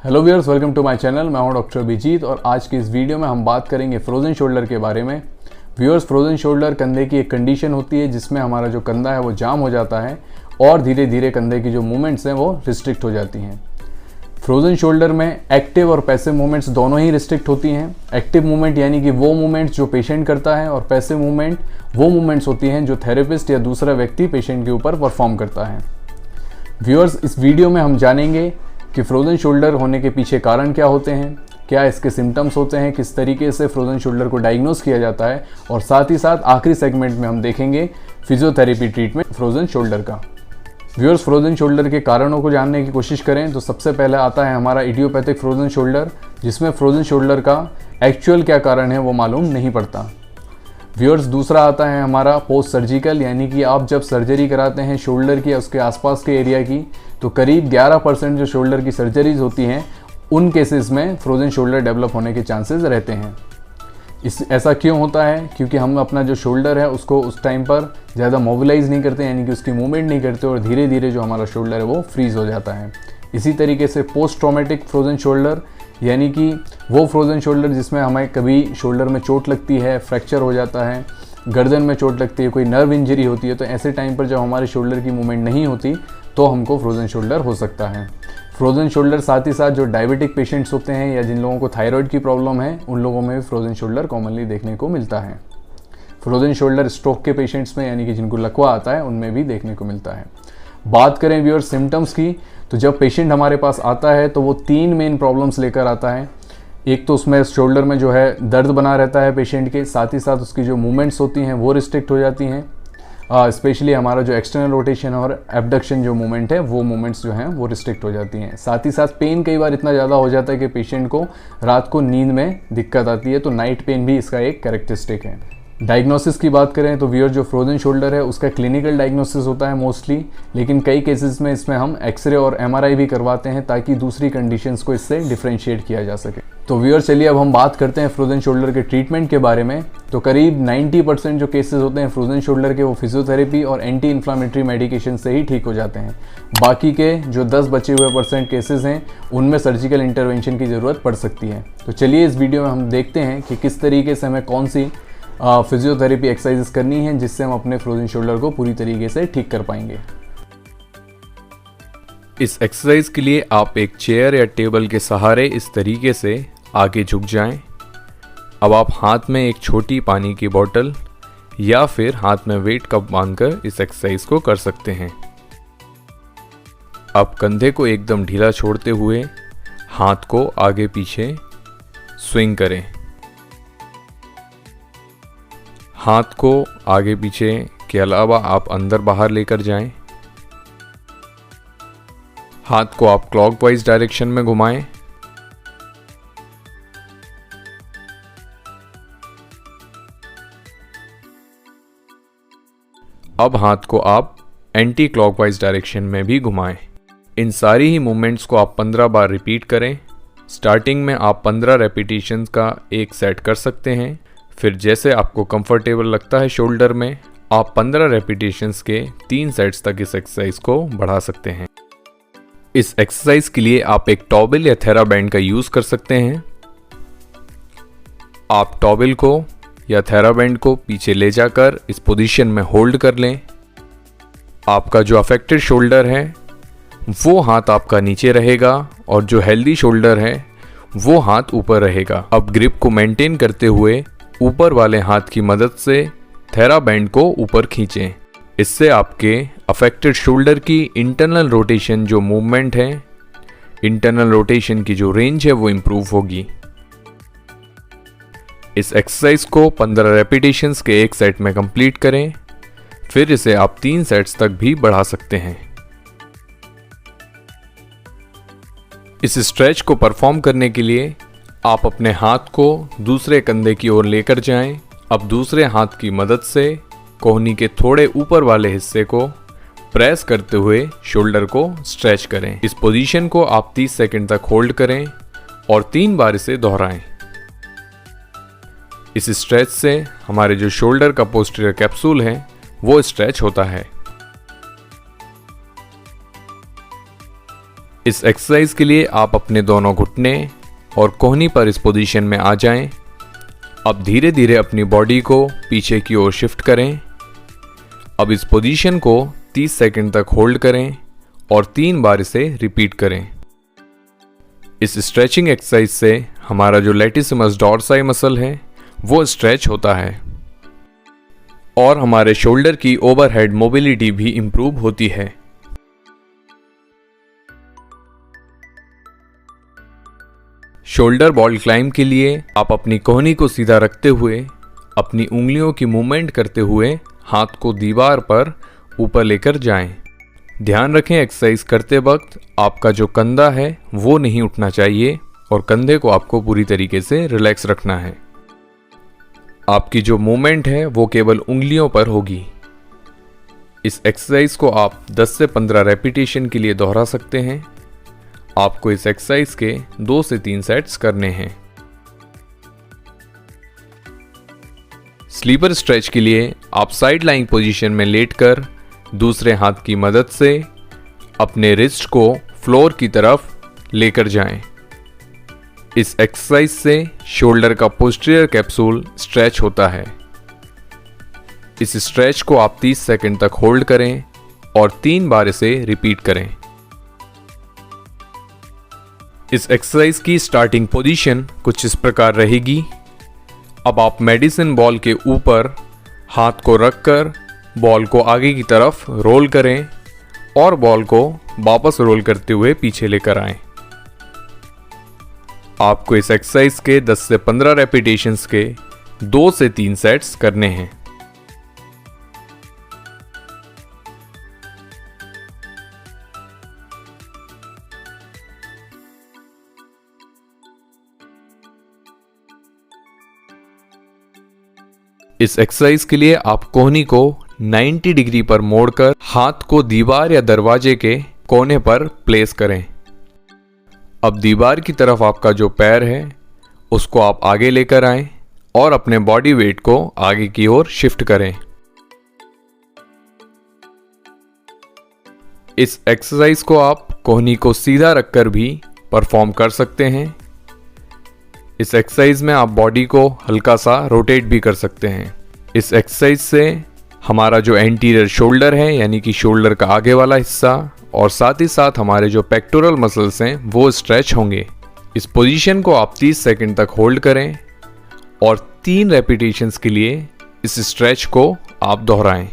Hello viewers, welcome to my channel. मैं हूं doctor Abhijit और आज की इस वीडियो में हम बात करेंगे फ्रोजन शोल्डर के बारे में। व्यूअर्स, फ्रोजन शोल्डर कंधे की एक कंडीशन होती है जिसमें हमारा जो कंधा है वो जाम हो जाता है और धीरे धीरे कंधे की जो मूवमेंट्स हैं वो रिस्ट्रिक्ट हो जाती हैं। फ्रोजन शोल्डर में एक्टिव और पैसिव मूवमेंट्स दोनों ही रिस्ट्रिक्ट होती हैं। एक्टिव मूवमेंट यानी कि वो मूवमेंट्स जो पेशेंट करता है और पैसिव मूवमेंट वो मूवमेंट्स होती हैं जो थेरेपिस्ट या दूसरा व्यक्ति पेशेंट के ऊपर परफॉर्म करता है। व्यूअर्स, इस वीडियो में हम जानेंगे कि फ्रोजन शोल्डर होने के पीछे कारण क्या होते हैं, क्या इसके सिम्टम्स होते हैं, किस तरीके से फ्रोजन शोल्डर को डायग्नोस किया जाता है और साथ ही साथ आखिरी सेगमेंट में हम देखेंगे फिजियोथेरेपी ट्रीटमेंट फ्रोजन शोल्डर का। व्यूअर्स, फ्रोजन शोल्डर के कारणों को जानने की कोशिश करें तो सबसे पहले आता है हमारा इडियोपैथिक फ्रोजन शोल्डर, जिसमें फ्रोजन शोल्डर का एक्चुअल क्या कारण है वो मालूम नहीं पड़ता। व्यूअर्स, दूसरा आता है हमारा पोस्ट सर्जिकल, यानी कि आप जब सर्जरी कराते हैं शोल्डर की या उसके आसपास के एरिया की तो करीब 11% जो शोल्डर की सर्जरीज होती हैं उन केसेस में फ्रोजन शोल्डर डेवलप होने के चांसेस रहते हैं। ऐसा क्यों होता है? क्योंकि हम अपना जो शोल्डर है उसको उस टाइम पर ज़्यादा मोबिलाइज नहीं करते, यानी कि उसकी मूवमेंट नहीं करते और धीरे धीरे जो हमारा शोल्डर है वो फ्रीज हो जाता है। इसी तरीके से पोस्ट ट्रॉमेटिक फ्रोजन शोल्डर, यानी कि वो फ्रोजन शोल्डर जिसमें हमें कभी शोल्डर में चोट लगती है, फ्रैक्चर हो जाता है, गर्दन में चोट लगती है, कोई नर्व इंजरी होती है, तो ऐसे टाइम पर जब हमारे शोल्डर की मूवमेंट नहीं होती तो हमको फ्रोजन शोल्डर हो सकता है। फ्रोजन शोल्डर साथ ही साथ जो डायबिटिक पेशेंट्स होते हैं या जिन लोगों को थायराइड की प्रॉब्लम है उन लोगों में भी फ्रोजन शोल्डर कॉमनली देखने को मिलता है। फ्रोजन शोल्डर स्ट्रोक के पेशेंट्स में, यानी कि जिनको लकवा आता है, उनमें भी देखने को मिलता है। बात करें व्यूअर सिम्टम्स की, तो जब पेशेंट हमारे पास आता है तो वो 3 मेन प्रॉब्लम्स लेकर आता है। एक तो उसमें शोल्डर में जो है दर्द बना रहता है पेशेंट के, साथ ही साथ उसकी जो मूवमेंट्स होती हैं वो रिस्ट्रिक्ट हो जाती हैं। स्पेशली हमारा जो एक्सटर्नल रोटेशन और एब्डक्शन जो मूवमेंट है वो मूवमेंट्स जो हैं वो रिस्ट्रिक्ट हो जाती हैं। साथ ही साथ पेन कई बार इतना ज़्यादा हो जाता है कि पेशेंट को रात को नींद में दिक्कत आती है, तो नाइट पेन भी इसका एक कैरेक्टरिस्टिक है। डायग्नोसिस की बात करें तो व्यूअर जो फ्रोजन शोल्डर है उसका क्लिनिकल डायग्नोसिस होता है मोस्टली, लेकिन कई केसेस में इसमें हम एक्सरे और एमआरआई भी करवाते हैं ताकि दूसरी कंडीशंस को इससे डिफरेंशिएट किया जा सके। तो व्यूअर, चलिए अब हम बात करते हैं फ्रोजन शोल्डर के ट्रीटमेंट के बारे में। तो करीब 90% जो केसेस होते हैं फ्रोजन शोल्डर के वो फिजियोथेरेपी और एंटी इन्फ्लामेटरी मेडिकेशन से ही ठीक हो जाते हैं। बाकी के जो 10 बचे हुए % केसेस हैं उनमें सर्जिकल इंटरवेंशन की ज़रूरत पड़ सकती है। तो चलिए इस वीडियो में हम देखते हैं कि किस तरीके से हमें कौन सी फिजियोथेरेपी एक्सरसाइजेस करनी है जिससे हम अपने फ्रोजन शोल्डर को पूरी तरीके से ठीक कर पाएंगे। इस एक्सरसाइज के लिए आप एक चेयर या टेबल के सहारे इस तरीके से आगे झुक जाएं। अब आप हाथ में एक छोटी पानी की बोतल या फिर हाथ में वेट कप बांधकर इस एक्सरसाइज को कर सकते हैं। अब कंधे को एकदम ढीला छोड़ते हुए हाथ को आगे पीछे स्विंग करें। हाथ को आगे पीछे के अलावा आप अंदर बाहर लेकर जाएं। हाथ को आप क्लॉकवाइज डायरेक्शन में घुमाएं। अब हाथ को आप एंटी क्लॉकवाइज डायरेक्शन में भी घुमाएं। इन सारी ही मूवमेंट्स को आप 15 बार रिपीट करें। स्टार्टिंग में आप 15 रेपिटेशंस का एक सेट कर सकते हैं, फिर जैसे आपको कंफर्टेबल लगता है शोल्डर में आप 15 रेपिटेशंस के 3 सेट्स तक इस एक्सरसाइज को बढ़ा सकते हैं। इस एक्सरसाइज के लिए आप एक टॉवेल या थेराबैंड का यूज कर सकते हैं। आप टॉवेल को या थेराबैंड को पीछे ले जाकर इस पोजीशन में होल्ड कर लें। आपका जो अफेक्टेड शोल्डर है वो हाथ आपका नीचे रहेगा और जो हेल्दी शोल्डर है वो हाथ ऊपर रहेगा। अब ग्रिप को मेंटेन करते हुए ऊपर वाले हाथ की मदद से थेराबैंड को ऊपर खींचें। इससे आपके अफेक्टेड शोल्डर की इंटरनल रोटेशन जो मूवमेंट है, इंटरनल रोटेशन की जो रेंज है वो इंप्रूव होगी। इस एक्सरसाइज को 15 रेपिटेशंस के एक सेट में कंप्लीट करें, फिर इसे आप 3 सेट्स तक भी बढ़ा सकते हैं। इस स्ट्रेच को परफॉर्म करने के लिए आप अपने हाथ को दूसरे कंधे की ओर लेकर जाएं। अब दूसरे हाथ की मदद से कोहनी के थोड़े ऊपर वाले हिस्से को प्रेस करते हुए शोल्डर को स्ट्रेच करें। इस पोजीशन को आप 30 सेकंड तक होल्ड करें और 3 बार इसे दोहराएं। इस स्ट्रेच से हमारे जो शोल्डर का पोस्टीरियर कैप्सूल है वो स्ट्रेच होता है। इस एक्सरसाइज के लिए आप अपने दोनों घुटने और कोहनी पर इस पोजीशन में आ जाएं। अब धीरे धीरे अपनी बॉडी को पीछे की ओर शिफ्ट करें। अब इस पोजीशन को 30 सेकंड तक होल्ड करें और 3 बार इसे रिपीट करें। इस स्ट्रेचिंग एक्सरसाइज से हमारा जो लैटिसिमस डॉर्साई मसल है वो स्ट्रेच होता है और हमारे शोल्डर की ओवरहेड मोबिलिटी भी इंप्रूव होती है। शोल्डर बॉल क्लाइंब के लिए आप अपनी कोहनी को सीधा रखते हुए अपनी उंगलियों की मूवमेंट करते हुए हाथ को दीवार पर ऊपर लेकर जाएं। ध्यान रखें एक्सरसाइज करते वक्त आपका जो कंधा है वो नहीं उठना चाहिए और कंधे को आपको पूरी तरीके से रिलैक्स रखना है। आपकी जो मूवमेंट है वो केवल उंगलियों पर होगी। इस एक्सरसाइज को आप 10 से 15 रेपिटेशन के लिए दोहरा सकते हैं। आपको इस एक्सरसाइज के 2 से 3 सेट्स करने हैं। स्लीपर स्ट्रेच के लिए आप साइड लाइंग पोजीशन में लेटकर दूसरे हाथ की मदद से अपने रिस्ट को फ्लोर की तरफ लेकर जाएं। इस एक्सरसाइज से शोल्डर का पोस्टीरियर कैप्सूल स्ट्रेच होता है। इस स्ट्रेच को आप 30 सेकंड तक होल्ड करें और 3 बार इसे रिपीट करें। इस एक्सरसाइज की स्टार्टिंग पोजीशन कुछ इस प्रकार रहेगी। अब आप मेडिसिन बॉल के ऊपर हाथ को रखकर बॉल को आगे की तरफ रोल करें और बॉल को वापस रोल करते हुए पीछे लेकर आएं। आपको इस एक्सरसाइज के 10 से 15 रेपिटेशंस के 2 से 3 सेट्स करने हैं। इस एक्सरसाइज के लिए आप कोहनी को 90 डिग्री पर मोड़कर हाथ को दीवार या दरवाजे के कोने पर प्लेस करें। अब दीवार की तरफ आपका जो पैर है उसको आप आगे लेकर आएं और अपने बॉडी वेट को आगे की ओर शिफ्ट करें। इस एक्सरसाइज को आप कोहनी को सीधा रखकर भी परफॉर्म कर सकते हैं। इस एक्सरसाइज में आप बॉडी को हल्का सा रोटेट भी कर सकते हैं। इस एक्सरसाइज से हमारा जो एंटीरियर शोल्डर है यानी कि शोल्डर का आगे वाला हिस्सा और साथ ही साथ हमारे जो पेक्टोरल मसल्स हैं वो स्ट्रेच होंगे। इस पोजीशन को आप 30 सेकंड तक होल्ड करें और 3 रेपिटेशंस के लिए इस स्ट्रेच को आप दोहराएं।